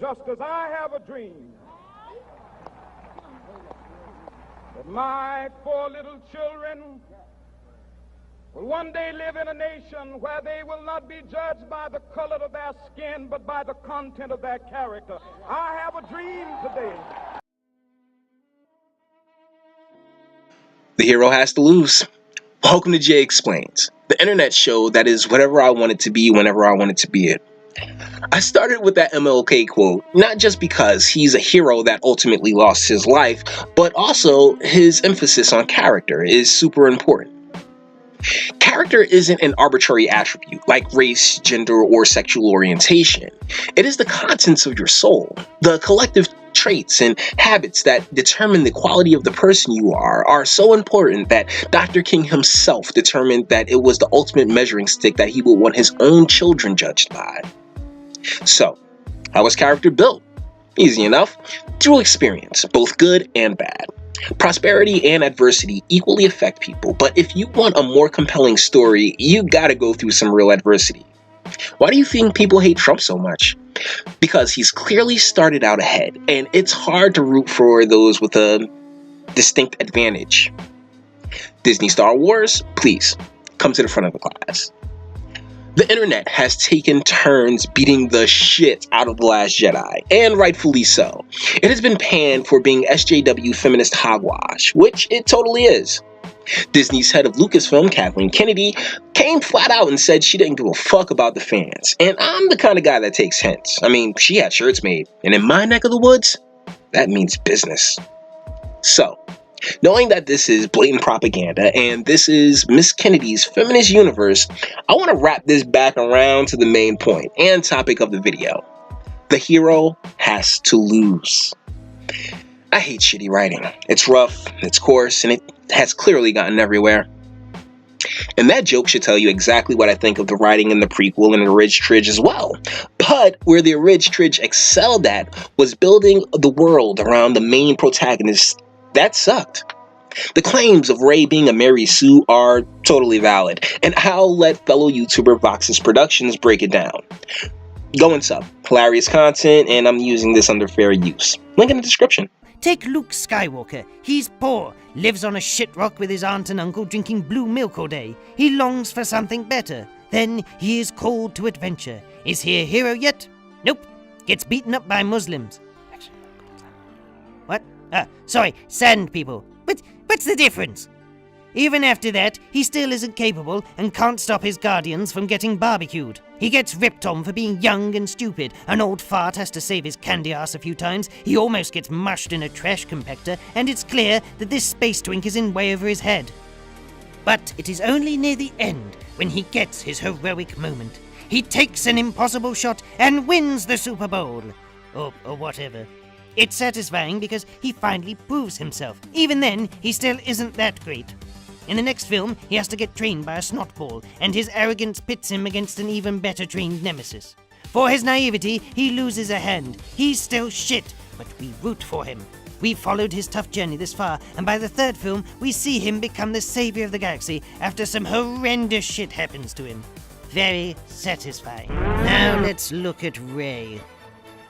just as I have a dream that my 4 little children will one day live in a nation where they will not be judged by the color of their skin, but by the content of their character. I have a dream today. The hero has to lose. Welcome to Jae Explains, the internet show that is whatever I want it to be whenever I want it to be it. I started with that MLK quote, not just because he's a hero that ultimately lost his life, but also his emphasis on character is super important. Character isn't an arbitrary attribute like race, gender, or sexual orientation. It is the contents of your soul, the collective traits and habits that determine the quality of the person you are so important that Dr. King himself determined that it was the ultimate measuring stick that he would want his own children judged by. So, how was character built? Easy enough. Through experience, both good and bad. Prosperity and adversity equally affect people, but if you want a more compelling story, you gotta go through some real adversity. Why do you think people hate Trump so much? Because he's clearly started out ahead, and it's hard to root for those with a distinct advantage. Disney Star Wars, please, come to the front of the class. The internet has taken turns beating the shit out of The Last Jedi, and rightfully so. It has been panned for being SJW feminist hogwash, which it totally is. Disney's head of Lucasfilm, Kathleen Kennedy, came flat out and said she didn't give a fuck about the fans, and I'm the kind of guy that takes hints. I mean, she had shirts made, and in my neck of the woods, that means business. So, knowing that this is blatant propaganda and this is Miss Kennedy's feminist universe, I want to wrap this back around to the main point and topic of the video. The hero has to lose. I hate shitty writing. It's rough, it's coarse, and it has clearly gotten everywhere. And that joke should tell you exactly what I think of the writing in the prequel and the Ridge Tridge as well. But where the Ridge Tridge excelled at was building the world around the main protagonist. That sucked. The claims of Rey being a Mary Sue are totally valid, and I'll let fellow YouTuber Voxis Productions break it down. Go and sub. Hilarious content, and I'm using this under fair use. Link in the description. Take Luke Skywalker. He's poor, lives on a shit rock with his aunt and uncle drinking blue milk all day. He longs for something better. Then he is called to adventure. Is he a hero yet? Nope. Gets beaten up by Muslims. What? Sorry, sand people. But what's the difference? Even after that, he still isn't capable and can't stop his guardians from getting barbecued. He gets ripped on for being young and stupid. An old fart has to save his candy ass a few times. He almost gets mushed in a trash compactor, and it's clear that this space twink is in way over his head. But it is only near the end when he gets his heroic moment. He takes an impossible shot and wins the Super Bowl. Or whatever. It's satisfying because he finally proves himself. Even then, he still isn't that great. In the next film, he has to get trained by a snotball, and his arrogance pits him against an even better trained nemesis. For his naivety, he loses a hand. He's still shit, but we root for him. We've followed his tough journey this far, and by the third film, we see him become the savior of the galaxy after some horrendous shit happens to him. Very satisfying. Now let's look at Rey.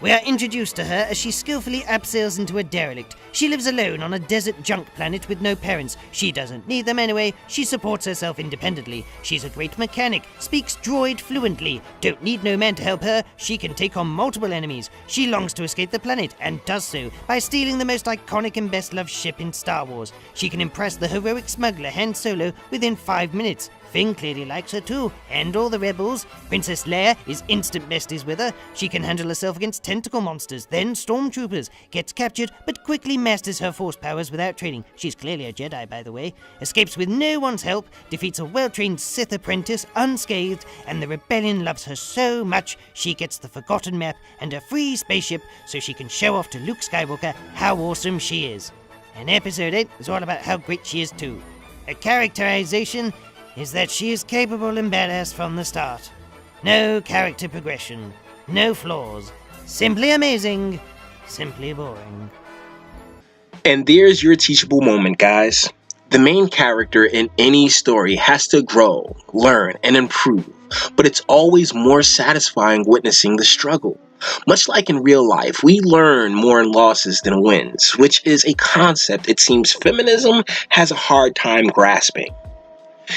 We are introduced to her as she skillfully abseils into a derelict. She lives alone on a desert junk planet with no parents. She doesn't need them anyway. She supports herself independently. She's a great mechanic, speaks droid fluently. Don't need no man to help her. She can take on multiple enemies. She longs to escape the planet, and does so by stealing the most iconic and best-loved ship in Star Wars. She can impress the heroic smuggler Han Solo within 5 minutes. Finn clearly likes her too, and all the rebels. Princess Leia is instant besties with her. She can handle herself against tentacle monsters, then stormtroopers. Gets captured, but quickly masters her force powers without training. She's clearly a Jedi, by the way. Escapes with no one's help, defeats a well-trained Sith apprentice unscathed, and the rebellion loves her so much she gets the Forgotten Map and a free spaceship so she can show off to Luke Skywalker how awesome she is. And Episode 8 is all about how great she is too. Her characterization is that she is capable and badass from the start. No character progression, no flaws, simply amazing, simply boring. And there's your teachable moment, guys. The main character in any story has to grow, learn, and improve, but it's always more satisfying witnessing the struggle. Much like in real life, we learn more in losses than wins, which is a concept it seems feminism has a hard time grasping.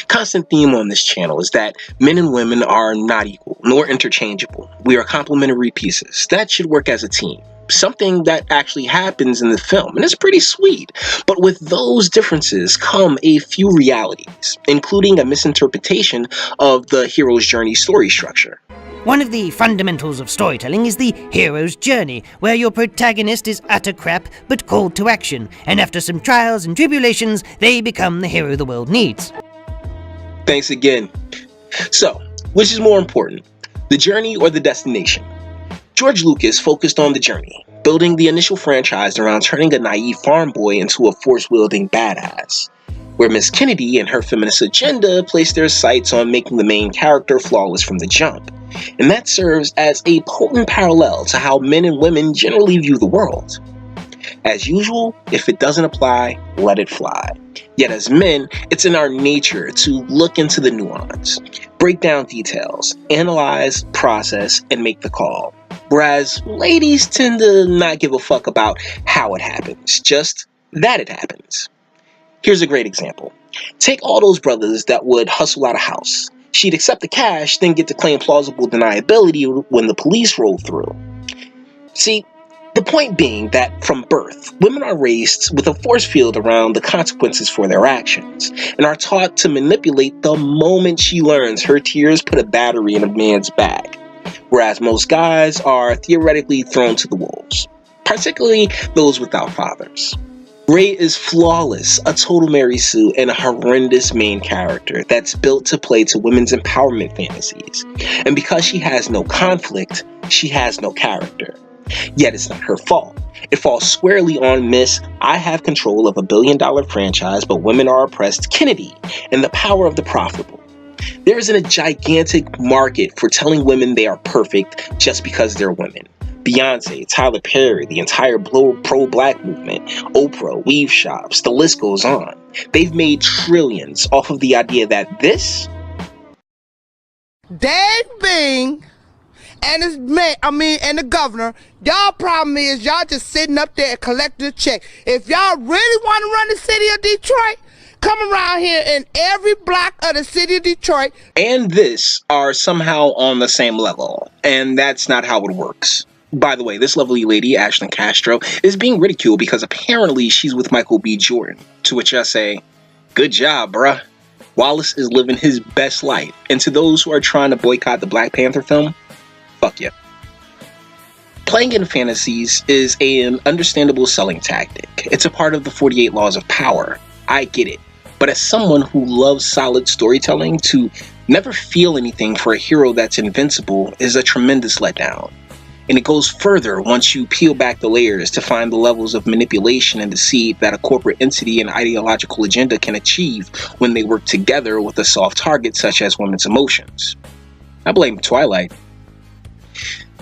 Constant theme on this channel is that men and women are not equal, nor interchangeable. We are complementary pieces that should work as a team. Something that actually happens in the film, and it's pretty sweet. But with those differences come a few realities, including a misinterpretation of the hero's journey story structure. One of the fundamentals of storytelling is the hero's journey, where your protagonist is utter crap but called to action, and after some trials and tribulations, they become the hero the world needs. Thanks again. So, which is more important, the journey or the destination? George Lucas focused on the journey, building the initial franchise around turning a naive farm boy into a force-wielding badass, where Miss Kennedy and her feminist agenda placed their sights on making the main character flawless from the jump. And that serves as a potent parallel to how men and women generally view the world. As usual, if it doesn't apply, let it fly. Yet as men, it's in our nature to look into the nuance, break down details, analyze, process, and make the call. Whereas ladies tend to not give a fuck about how it happens, just that it happens. Here's a great example. Take all those brothers that would hustle out a house. She'd accept the cash, then get to claim plausible deniability when the police rolled through. See, the point being that from birth, women are raised with a force field around the consequences for their actions, and are taught to manipulate the moment she learns her tears put a battery in a man's back, whereas most guys are theoretically thrown to the wolves, particularly those without fathers. Rey is flawless, a total Mary Sue, and a horrendous main character that's built to play to women's empowerment fantasies, and because she has no conflict, she has no character. Yet it's not her fault. It falls squarely on Miss I have control of $1 billion franchise but women are oppressed Kennedy and the power of the profitable. There is a gigantic market for telling women they are perfect just because they're women. Beyonce, Tyler Perry, the entire pro-black movement, Oprah, weave shops, the list goes on. They've made trillions off of the idea that this Dang Bing and his man, and the governor, y'all problem is y'all just sitting up there and collecting a check. If y'all really want to run the city of Detroit, come around here in every block of the city of Detroit. And this are somehow on the same level, and that's not how it works. By the way, this lovely lady, Ashlyn Castro, is being ridiculed because apparently she's with Michael B. Jordan, to which I say, good job, bruh. Wallace is living his best life, and to those who are trying to boycott the Black Panther film, fuck you. Playing in fantasies is an understandable selling tactic. It's a part of the 48 laws of power. I get it. But as someone who loves solid storytelling, to never feel anything for a hero that's invincible is a tremendous letdown. And it goes further once you peel back the layers to find the levels of manipulation and deceit that a corporate entity and ideological agenda can achieve when they work together with a soft target such as women's emotions. I blame Twilight.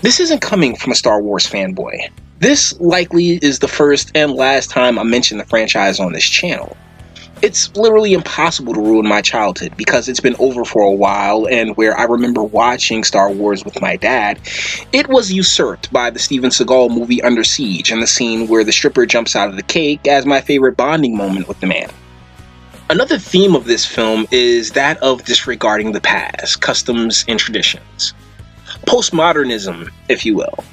This isn't coming from a Star Wars fanboy. This likely is the first and last time I mention the franchise on this channel. It's literally impossible to ruin my childhood because it's been over for a while, and where I remember watching Star Wars with my dad, it was usurped by the Steven Seagal movie Under Siege and the scene where the stripper jumps out of the cake as my favorite bonding moment with the man. Another theme of this film is that of disregarding the past, customs, and traditions. Postmodernism, if you will,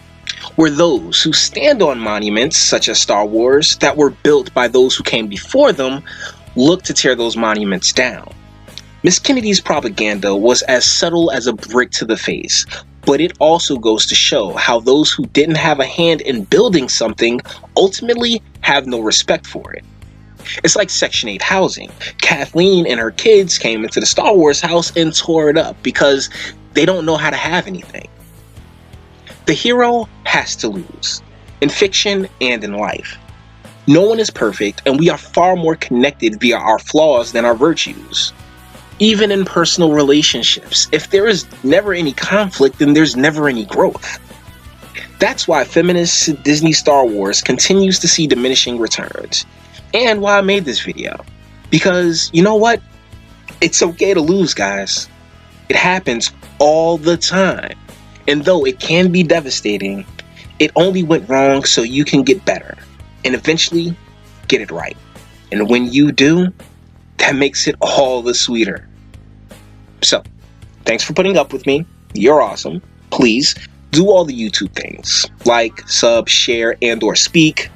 where those who stand on monuments, such as Star Wars, that were built by those who came before them, look to tear those monuments down. Miss Kennedy's propaganda was as subtle as a brick to the face, but it also goes to show how those who didn't have a hand in building something ultimately have no respect for it. It's like Section 8 housing. Kathleen and her kids came into the Star Wars house and tore it up because they don't know how to have anything. The hero has to lose, in fiction and in life. No one is perfect, and we are far more connected via our flaws than our virtues. Even in personal relationships, if there is never any conflict, then there's never any growth. That's why feminist Disney Star Wars continues to see diminishing returns, and why I made this video. Because, you know what? It's okay to lose, guys. It happens all the time. And though it can be devastating, it only went wrong so you can get better and eventually get it right. And when you do, that makes it all the sweeter. So, thanks for putting up with me. You're awesome. Please do all the YouTube things. Like, sub, share, and or speak.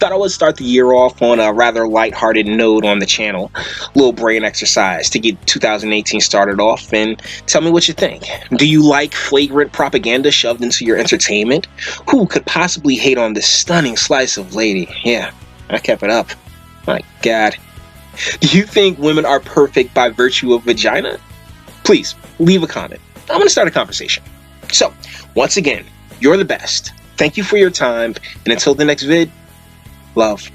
Thought I would start the year off on a rather lighthearted note on the channel. Little brain exercise to get 2018 started off, and tell me what you think. Do you like flagrant propaganda shoved into your entertainment? Who could possibly hate on this stunning slice of lady? Yeah, I kept it up. My God. Do you think women are perfect by virtue of vagina? Please, leave a comment. I'm going to start a conversation. So, once again, you're the best. Thank you for your time, and until the next vid, love.